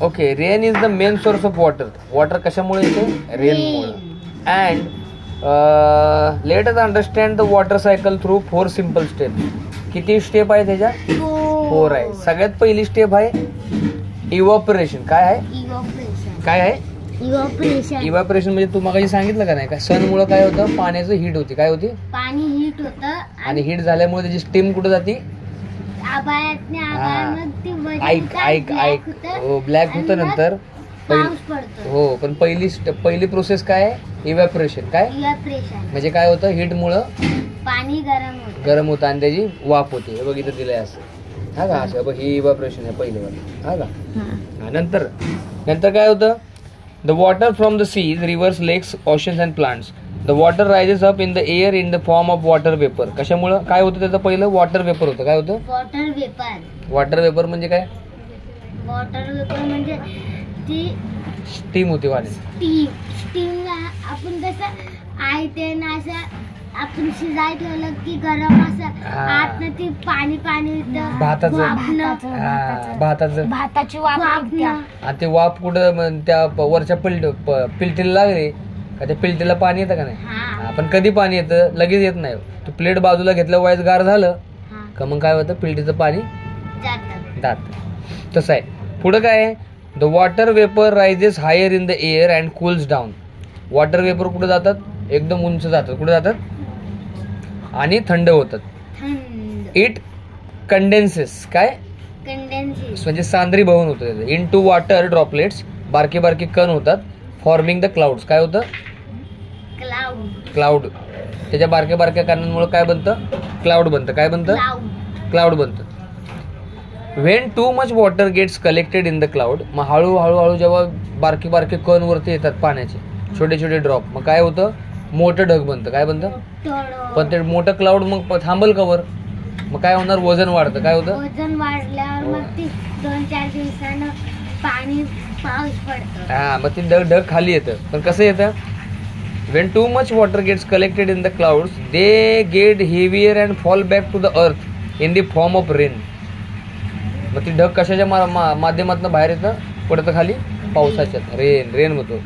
Okay, rain is the main source of water. Water कशामुळे येते? रेनमुळे. And let us understand the water cycle through 4 simple step. किती step आहे त्याच्या? 4 आहे. सगळ्यात पहिली स्टेप आहे इव्हॅपोरेशन. काय आहे? काय आहे? इव्हॅपोरेशन म्हणजे तू मगाशी सांगितलं का नाही का, सनमुळे काय होतं? पाण्याचं हीट होती. काय होती? पाणी हीट होतं आणि हीट झाल्यामुळे त्याची स्टीम कुठे जाते? ऐक ऐक ऐक हो, ब्लॅक होतं नंतर हो. पण पहिली प्रोसेस काय आहे? इव्हॅपोरेशन. काय म्हणजे काय होतं? हीट मुळे पाणी गरम होतं आणि त्याची वाफ होते. हे बघितलं दिलंय असं. हा का? असं बघ, ही इव्हॅपोरेशन आहे पहिलं वाला. हा का? नंतर काय होतं? The water from the seas, rivers, lakes, oceans and plants. The water rises up in the air in the form of water vapour. कशामुळं? काय होतं त्याचं? पहिलं वॉटर वेपर होतं. काय होतं? Water vapour. वॉटर वेपर म्हणजे काय? वॉटर वेपर म्हणजे ती स्टीम होती वाढ. स्टीम आपण कसं आयते ना असं आपण शिजाय ठेवलं की गरम असं आतनं ती पाणी भाताची वाफ. ते वाफ कुठं? त्या वरच्या पिल्टीला लागली का त्या पिल्टीला पाणी येतं का नाही? पण कधी पाणी येतं? लगेच येत नाही. तू प्लेट बाजूला घेतलं, वाईज गार झालं का मग काय होतं? पिल्टीचं पाणी जात. तसं आहे. पुढं काय आहे? The water vapour rises higher in the air and cools down. Water vapour कुठे जातात? एकदम उंच जातात. कुठे जातात? आणि थंड होतात. It condenses. काय? म्हणजे सांद्री भवन होतं. Into water droplets. बारके बारके कण होतात. Forming the clouds. काय होतं? क्लाउड. त्याच्या बारक्या बारक्या कणांमुळे काय बनतं? क्लाउड बनतं. काय बनतं? क्लाउड बनतं. When too much water gets collected in the cloud. मग हळूहळू जेव्हा बारके बारके कण वरती येतात पाण्याचे, छोटे छोटे ड्रॉप, मग काय होतं? मोठं ढग बनतं. काय बनतं? पण ते मोठं क्लाउड मग थांबल कवर. मग काय होणार? वजन वाढतं. काय होतं? वजन वाढल्यावर मग ती 2-4 दिवसानं पाऊस पडतो. मग ती ढग खाली येतं. पण कसं येतं? When too much water gets collected in the clouds they get heavier and fall back to the earth in the form of rain. मग ती ढग कशाच्या माध्यमातून बाहेर येतं? पडतं खाली? पावसाच्यात. रेन होतो.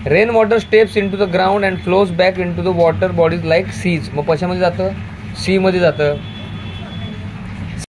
Rain water steps into the ground and flows back into the water bodies like seas. मग कशामध्ये जातं? सी मध्ये जातं.